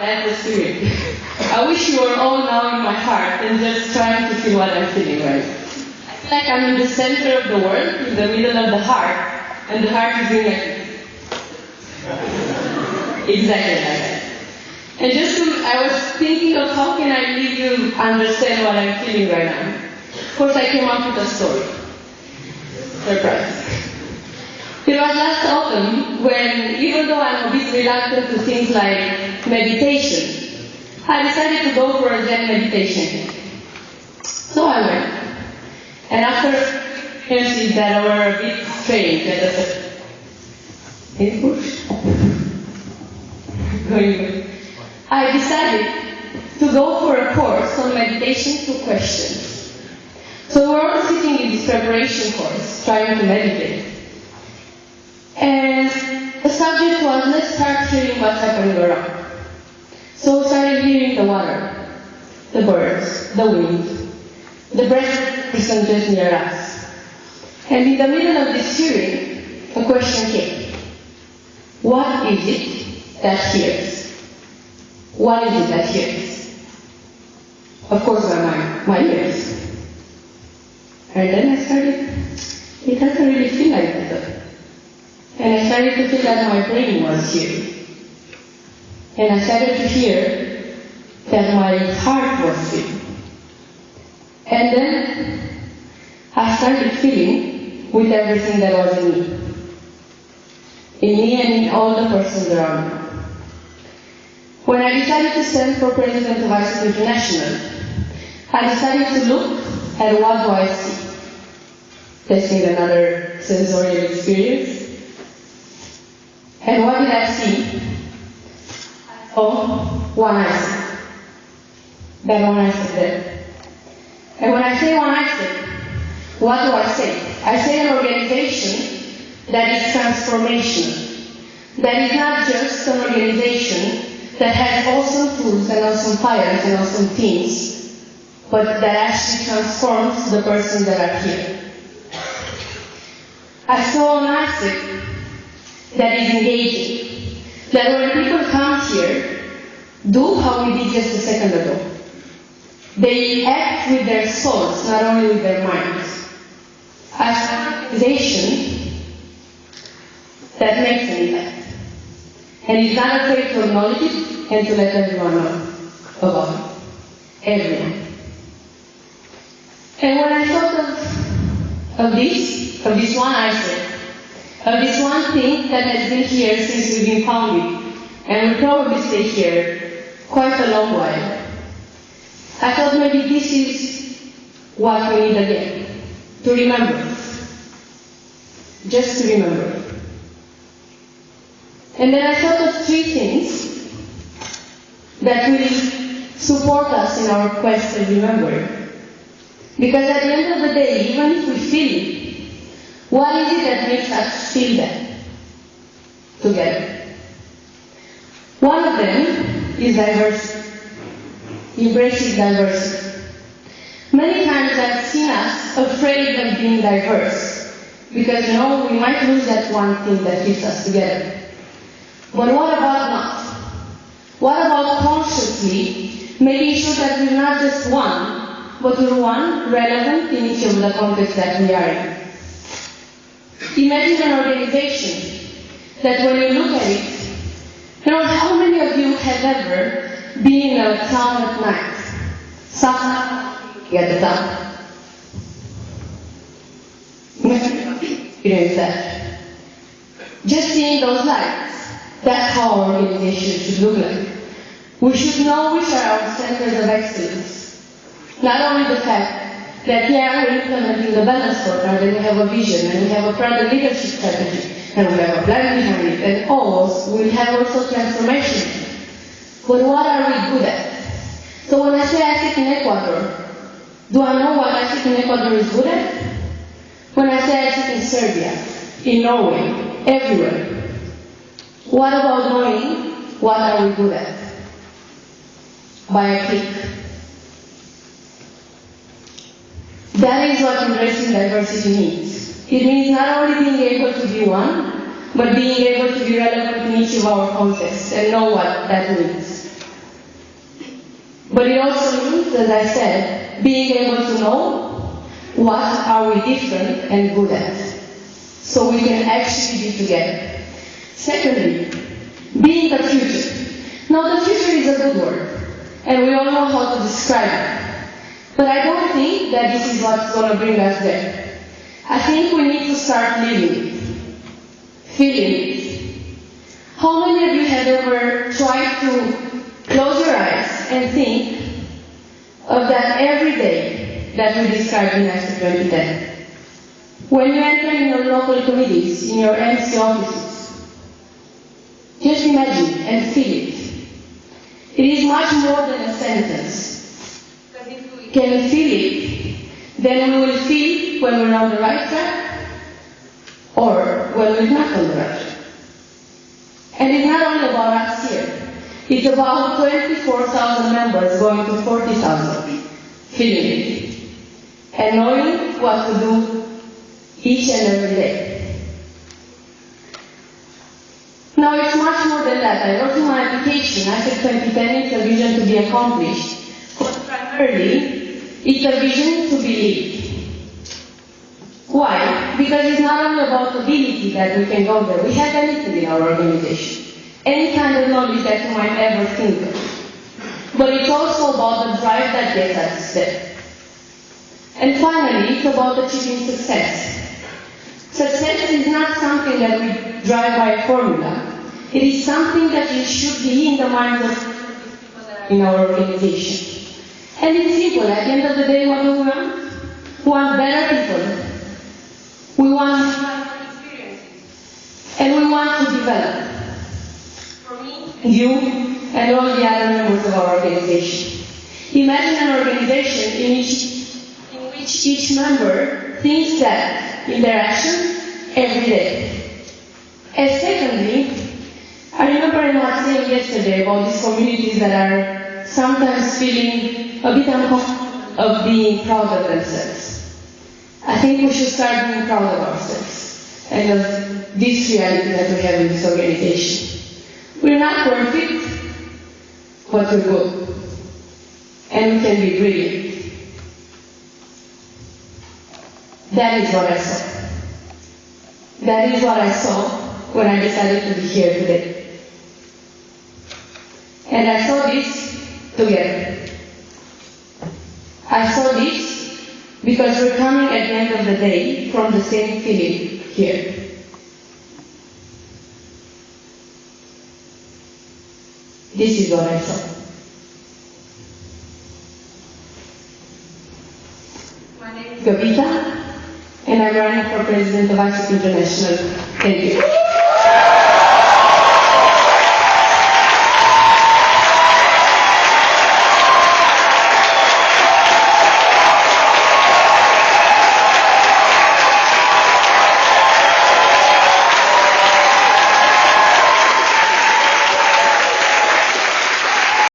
that's the spirit. I wish you were all now in my heart and just trying to feel what I'm feeling right. I feel like I'm in the center of the world, in the middle of the heart, and the heart is doing like exactly like that. And I was thinking of how can I make you understand what I'm feeling right now. Of course, I came up with a story. Surprise. It was last autumn when, even though I'm a bit reluctant to things like meditation, I decided to go for a Zen meditation. So I went. And after experiences that were a bit strange, I decided to go for a course on meditation through questions. So we were all sitting in this preparation course, trying to meditate. And the subject was, let's start hearing what's happening around. So we started hearing the water, the birds, the wind, the breath of the person just near us. And in the middle of this hearing, a question came. What is it that hears? What is it that hears? Of course, my ears. And then I started, it doesn't really feel like that. And I started to feel that my brain was hearing. And I started to hear that my heart was feeling. And then I started feeling with everything that was in me. In me and in all the persons around me. When I decided to stand for President of ICT International, I decided to look at what do I see. Testing another sensorial experience. And what did I see? I saw one eyesight. That one eyesight there. And when I say one eyesight, what do I say? I say an organization that is transformational. That is not just an organization that has awesome tools and awesome pilots and awesome teams, but that actually transforms the persons that are here. I saw an aspect that is engaging, that when people come here, do how we did just a second ago. They act with their souls, not only with their minds. I saw an organization that makes an impact. And is not afraid to acknowledge it and to let everyone know about it. Everyone. And when I thought of this one eyesight, of this one thing that has been here since we've been founded, and will probably stay here quite a long while, I thought maybe this is what we need again, to remember. Just to remember. And then I thought of three things that will support us in our quest to remember. Because at the end of the day, even if we feel it, what is it that makes us feel that together? One of them is diversity. Embracing diversity. Many times I've seen us afraid of being diverse. Because, we might lose that one thing that keeps us together. But what about not? What about consciously making sure that we're not just one, but we're one relevant in each of the contexts that we are in? Imagine an organization that when you look at it, how many of you have ever been in a town at night? Somehow at the town. Experience that. Just seeing those lights. That's how our organization should look like. We should know which are our centers of excellence. Not only the fact that, we're implementing the balance program, and we have a vision, and we have a product leadership strategy, and we have a plan behind it, and we'll have also transformation. But what are we good at? So when I say I sit in Ecuador, do I know what I sit in Ecuador is good at? When I say I sit in Serbia, in Norway, everywhere, what about knowing what are we good at? By a click. That is what embracing diversity means. It means not only being able to be one, but being able to be relevant in each of our contexts and know what that means. But it also means, as I said, being able to know what are we different and good at, so we can actually be together. Secondly, being the future. Now the future is a good word, and we all know how to describe it. But I don't think that this is what's going to bring us there. I think we need to start living it, feeling it. How many of you have ever tried to close your eyes and think of that every day that we described in After 2010? When you enter in your local committees, in your MC offices, just imagine and feel it. It is much more than a sentence. Because if we can feel it, then we will feel when we're on the right track or when we're not on the right track. And it's not only about us here. It's about 24,000 members going to 40,000, feeling it, and knowing what to do each and every day. Now it's much more than that. I wrote in my application, I said 2010 is a vision to be accomplished, but primarily it's a vision to be lived. Why? Because it's not only about ability that we can go there. We have anything in our organization, any kind of knowledge that you might ever think of. But it's also about the drive that gets us there. And finally, it's about achieving success. Success is not something that we drive by a formula. It is something that should be in the minds of people that are in our organization. And it's simple. At the end of the day, what do we want? We want better people. We want experiences. And we want to develop. For me, you, and all the other members of our organization. Imagine an organization in which each member thinks that in their actions every day. And secondly, I remember I was saying yesterday about these communities that are sometimes feeling a bit uncomfortable of being proud of themselves. I think we should start being proud of ourselves and of this reality that we have in this organization. We're not perfect, but we're good. And we can be brilliant. That is what I saw. That is what I saw when I decided to be here today. And I saw this together. I saw this because we're coming at the end of the day from the same feeling here. This is what I saw. My name is Gabitza, and I'm running for President of ICP International. Thank you.